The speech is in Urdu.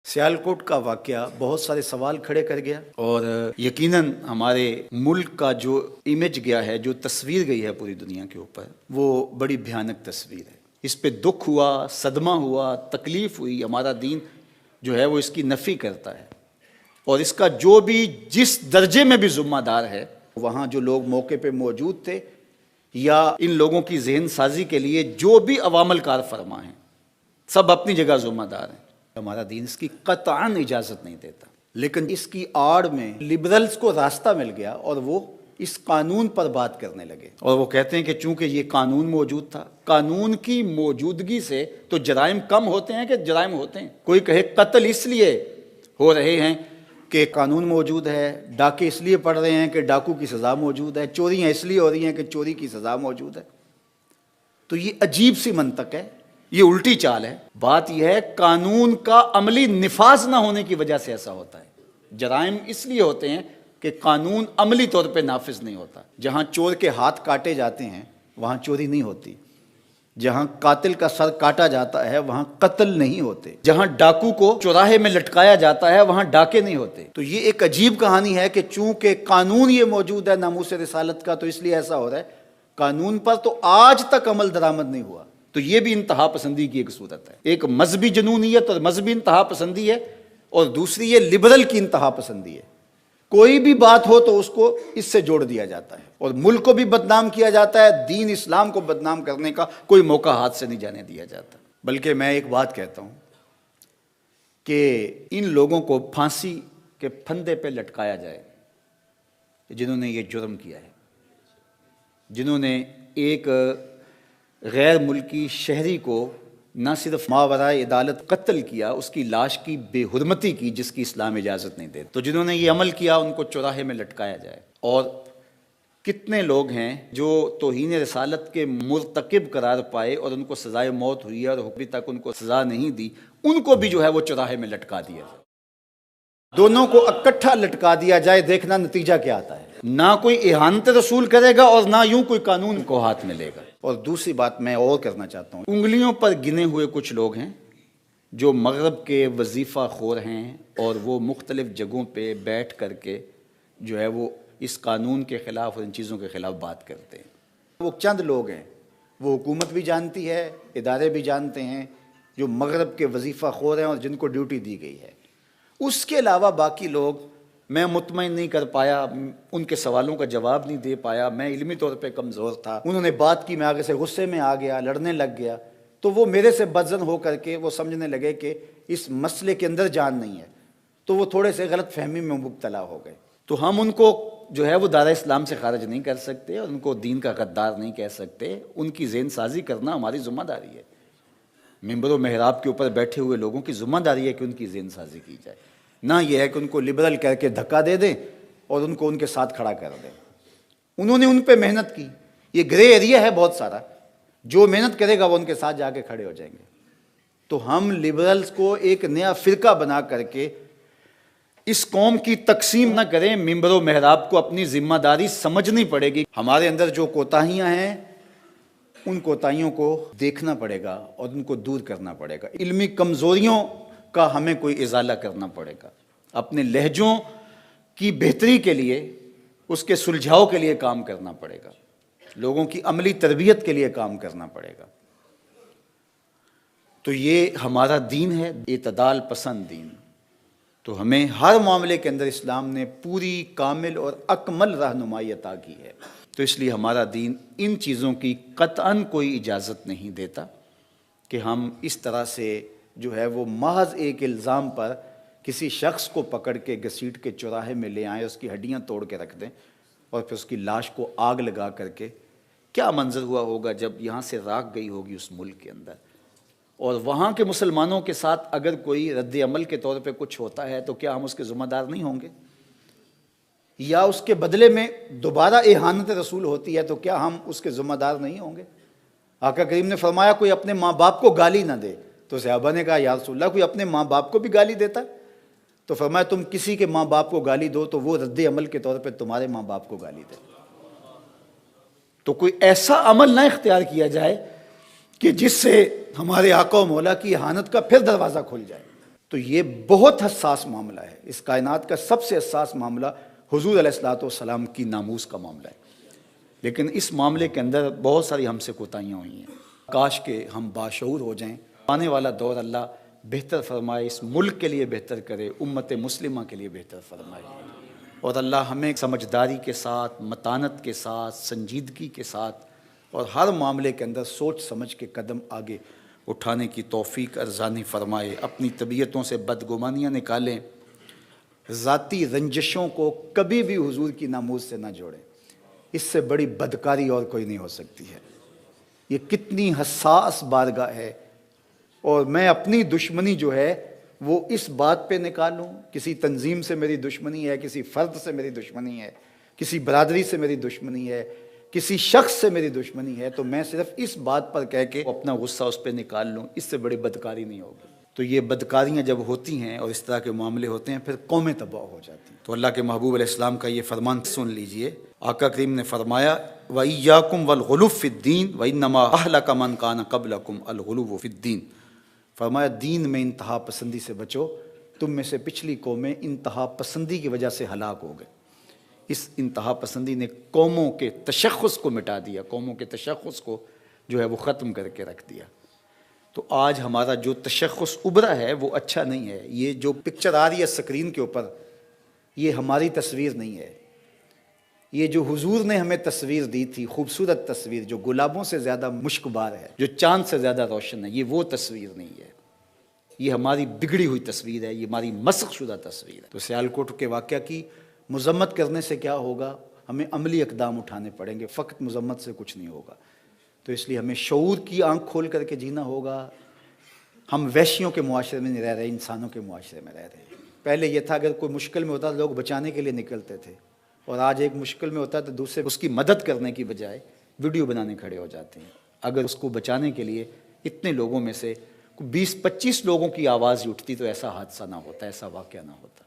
سیالکوٹ کا واقعہ بہت سارے سوال کھڑے کر گیا اور یقیناً ہمارے ملک کا جو امیج گیا ہے، جو تصویر گئی ہے پوری دنیا کے اوپر، وہ بڑی بھیانک تصویر ہے۔ اس پہ دکھ ہوا، صدمہ ہوا، تکلیف ہوئی۔ ہمارا دین جو ہے وہ اس کی نفی کرتا ہے، اور اس کا جو بھی جس درجے میں بھی ذمہ دار ہے، وہاں جو لوگ موقع پہ موجود تھے یا ان لوگوں کی ذہن سازی کے لیے جو بھی عوامل کار فرما ہیں، سب اپنی جگہ ذمہ دار ہیں۔ ہمارا دین اس کی قطعاً اجازت نہیں دیتا، لیکن اس کی آڑ میں لبرلز کو راستہ مل گیا اور وہ اس قانون پر بات کرنے لگے، اور وہ کہتے ہیں کہ چونکہ یہ قانون موجود تھا، قانون کی موجودگی سے تو جرائم کم ہوتے ہیں کہ جرائم ہوتے ہیں۔ کوئی کہے قتل اس لیے ہو رہے ہیں کہ قانون موجود ہے، ڈاکے اس لیے پڑ رہے ہیں کہ ڈاکو کی سزا موجود ہے، چوریاں اس لیے ہو رہی ہیں کہ چوری کی سزا موجود ہے۔ تو یہ عجیب سی منطق ہے، یہ الٹی چال ہے۔ بات یہ ہے قانون کا عملی نفاذ نہ ہونے کی وجہ سے ایسا ہوتا ہے۔ جرائم اس لیے ہوتے ہیں کہ قانون عملی طور پہ نافذ نہیں ہوتا۔ جہاں چور کے ہاتھ کاٹے جاتے ہیں وہاں چوری نہیں ہوتی، جہاں قاتل کا سر کاٹا جاتا ہے وہاں قتل نہیں ہوتے، جہاں ڈاکو کو چوراہے میں لٹکایا جاتا ہے وہاں ڈاکے نہیں ہوتے۔ تو یہ ایک عجیب کہانی ہے کہ چونکہ قانون یہ موجود ہے ناموس رسالت کا، تو اس لیے ایسا ہو رہا ہے۔ قانون پر تو آج تک عمل درآمد نہیں ہوا۔ تو یہ بھی انتہا پسندی کی ایک صورت ہے۔ ایک مذہبی جنونیت اور مذہبی انتہا پسندی ہے، اور دوسری یہ لبرل کی انتہا پسندی ہے۔ کوئی بھی بات ہو تو اس کو اس سے جوڑ دیا جاتا ہے، اور ملک کو بھی بدنام کیا جاتا ہے۔ دین اسلام کو بدنام کرنے کا کوئی موقع ہاتھ سے نہیں جانے دیا جاتا۔ بلکہ میں ایک بات کہتا ہوں کہ ان لوگوں کو پھانسی کے پھندے پہ لٹکایا جائے جنہوں نے یہ جرم کیا ہے، جنہوں نے ایک غیر ملکی شہری کو نہ صرف ماورائے عدالت قتل کیا، اس کی لاش کی بے حرمتی کی جس کی اسلام اجازت نہیں دیتا۔ تو جنہوں نے یہ عمل کیا ان کو چوراہے میں لٹکایا جائے۔ اور کتنے لوگ ہیں جو توہین رسالت کے مرتکب قرار پائے اور ان کو سزائے موت ہوئی ہے، اور ابھی تک ان کو سزا نہیں دی، ان کو بھی جو ہے وہ چوراہے میں لٹکا دیا جائے۔ دونوں کو اکٹھا لٹکا دیا جائے، دیکھنا نتیجہ کیا آتا ہے۔ نہ کوئی اہانت رسول کرے گا اور نہ یوں کوئی قانون کو ہاتھ میں لے گا۔ اور دوسری بات میں اور کرنا چاہتا ہوں، انگلیوں پر گنے ہوئے کچھ لوگ ہیں جو مغرب کے وظیفہ خور ہیں، اور وہ مختلف جگہوں پہ بیٹھ کر کے جو ہے وہ اس قانون کے خلاف اور ان چیزوں کے خلاف بات کرتے ہیں۔ وہ چند لوگ ہیں، وہ حکومت بھی جانتی ہے، ادارے بھی جانتے ہیں، جو مغرب کے وظیفہ خور ہیں اور جن کو ڈیوٹی دی گئی ہے۔ اس کے علاوہ باقی لوگ میں مطمئن نہیں کر پایا، ان کے سوالوں کا جواب نہیں دے پایا، میں علمی طور پہ کمزور تھا، انہوں نے بات کی، میں آگے سے غصے میں آ گیا، لڑنے لگ گیا، تو وہ میرے سے بدظن ہو کر کے وہ سمجھنے لگے کہ اس مسئلے کے اندر جان نہیں ہے، تو وہ تھوڑے سے غلط فہمی میں مبتلا ہو گئے۔ تو ہم ان کو جو ہے وہ دائرہ اسلام سے خارج نہیں کر سکتے، اور ان کو دین کا غدار نہیں کہہ سکتے۔ ان کی ذہن سازی کرنا ہماری ذمہ داری ہے۔ ممبر و محراب کے اوپر بیٹھے ہوئے لوگوں کی ذمہ داری ہے کہ ان کی ذہن سازی کی جائے، نہ یہ ہے کہ ان کو لبرل کہہ کے دھکا دے دیں اور ان کو ان کے ساتھ کھڑا کر دیں۔ انہوں نے ان پہ محنت کی، یہ گرے ایریا ہے بہت سارا، جو محنت کرے گا وہ ان کے ساتھ جا کے کھڑے ہو جائیں گے۔ تو ہم لبرلز کو ایک نیا فرقہ بنا کر کے اس قوم کی تقسیم نہ کریں۔ ممبر و محراب کو اپنی ذمہ داری سمجھنی پڑے گی۔ ہمارے اندر جو کوتاہیاں ہیں ان کوتاہیوں کو دیکھنا پڑے گا اور ان کو دور کرنا پڑے گا۔ علمی کمزوریوں کا ہمیں کوئی ازالہ کرنا پڑے گا، اپنے لہجوں کی بہتری کے لیے، اس کے سلجھاؤ کے لیے کام کرنا پڑے گا، لوگوں کی عملی تربیت کے لیے کام کرنا پڑے گا۔ تو یہ ہمارا دین ہے، اعتدال پسند دین۔ تو ہمیں ہر معاملے کے اندر اسلام نے پوری کامل اور اکمل رہنمائی عطا کی ہے۔ تو اس لیے ہمارا دین ان چیزوں کی قطعاً کوئی اجازت نہیں دیتا کہ ہم اس طرح سے جو ہے وہ محض ایک الزام پر کسی شخص کو پکڑ کے گھسیٹ کے چوراہے میں لے آئیں، اس کی ہڈیاں توڑ کے رکھ دیں، اور پھر اس کی لاش کو آگ لگا کر کے کیا منظر ہوا ہوگا جب یہاں سے راکھ گئی ہوگی اس ملک کے اندر، اور وہاں کے مسلمانوں کے ساتھ اگر کوئی رد عمل کے طور پہ کچھ ہوتا ہے تو کیا ہم اس کے ذمہ دار نہیں ہوں گے؟ یا اس کے بدلے میں دوبارہ اہانت رسول ہوتی ہے تو کیا ہم اس کے ذمہ دار نہیں ہوں گے؟ آقا کریم نے فرمایا کوئی اپنے ماں باپ کو گالی نہ دے، تو صحابہ نے کہا یا رسول اللہ کوئی اپنے ماں باپ کو بھی گالی دیتا ہے؟ تو فرمایا تم کسی کے ماں باپ کو گالی دو تو وہ رد عمل کے طور پہ تمہارے ماں باپ کو گالی دے۔ تو کوئی ایسا عمل نہ اختیار کیا جائے کہ جس سے ہمارے آقا و مولا کی اہانت کا پھر دروازہ کھل جائے۔ تو یہ بہت حساس معاملہ ہے. اس کائنات کا سب سے حساس معاملہ حضور علیہ الصلوۃ والسلام کی ناموس کا معاملہ ہے. لیکن اس معاملے کے اندر بہت ساری ہم سے کوتاہیاں ہوئی ہیں. کاش کہ ہم باشعور ہو جائیں. آنے والا دور اللہ بہتر فرمائے، اس ملک کے لیے بہتر کرے، امت مسلمہ کے لیے بہتر فرمائے. اور اللہ ہمیں سمجھداری کے ساتھ، متانت کے ساتھ، سنجیدگی کے ساتھ اور ہر معاملے کے اندر سوچ سمجھ کے قدم آگے اٹھانے کی توفیق ارزانی فرمائے. اپنی طبیعتوں سے بدگمانیاں نکالیں. ذاتی رنجشوں کو کبھی بھی حضور کی ناموس سے نہ جوڑیں. اس سے بڑی بدکاری اور کوئی نہیں ہو سکتی ہے. یہ کتنی حساس بارگاہ ہے. اور میں اپنی دشمنی جو ہے وہ اس بات پہ نکالوں، کسی تنظیم سے میری دشمنی ہے، کسی فرد سے میری دشمنی ہے، کسی برادری سے میری دشمنی ہے، کسی شخص سے میری دشمنی ہے، تو میں صرف اس بات پر کہہ کے اپنا غصہ اس پہ نکال لوں. اس سے بڑی بدکاری نہیں ہوگی. تو یہ بدکاریاں جب ہوتی ہیں اور اس طرح کے معاملے ہوتے ہیں پھر قومیں تباہ ہو جاتی ہیں. تو اللہ کے محبوب علیہ السلام کا یہ فرمان سن لیجئے. آقا کریم نے فرمایا وَإِيَّاكُمْ وَالْغُلُوَّ فِي الدِّينِ وَإِنَّمَا أَهْلَكَ مَنْ كَانَ قَبْلَكُمْ الْغُلُوُّ فِي الدِّينِ. فرمایا دین میں انتہا پسندی سے بچو. تم میں سے پچھلی قومیں انتہا پسندی کی وجہ سے ہلاک ہو گئے. اس انتہا پسندی نے قوموں کے تشخص کو مٹا دیا، قوموں کے تشخص کو جو ہے وہ ختم کر کے رکھ دیا. تو آج ہمارا جو تشخص ابھرا ہے وہ اچھا نہیں ہے. یہ جو پکچر آ رہی ہے اسکرین کے اوپر، یہ ہماری تصویر نہیں ہے. یہ جو حضور نے ہمیں تصویر دی تھی، خوبصورت تصویر جو گلابوں سے زیادہ مشکبار ہے، جو چاند سے زیادہ روشن ہے، یہ وہ تصویر نہیں ہے. یہ ہماری بگڑی ہوئی تصویر ہے، یہ ہماری مسخ شدہ تصویر ہے. تو سیالکوٹ کے واقعہ کی مذمت کرنے سے کیا ہوگا؟ ہمیں عملی اقدام اٹھانے پڑیں گے. فقط مذمت سے کچھ نہیں ہوگا. تو اس لیے ہمیں شعور کی آنکھ کھول کر کے جینا ہوگا. ہم وحشیوں کے معاشرے میں نہیں رہ رہے، انسانوں کے معاشرے میں رہ رہے ہیں. پہلے یہ تھا اگر کوئی مشکل میں ہوتا لوگ بچانے کے لیے نکلتے تھے، اور آج ایک مشکل میں ہوتا ہے تو دوسرے اس کی مدد کرنے کی بجائے ویڈیو بنانے کھڑے ہو جاتے ہیں. اگر اس کو بچانے کے لیے اتنے لوگوں میں سے 20-25 لوگوں کی آواز ہی اٹھتی تو ایسا حادثہ نہ ہوتا، ایسا واقعہ نہ ہوتا.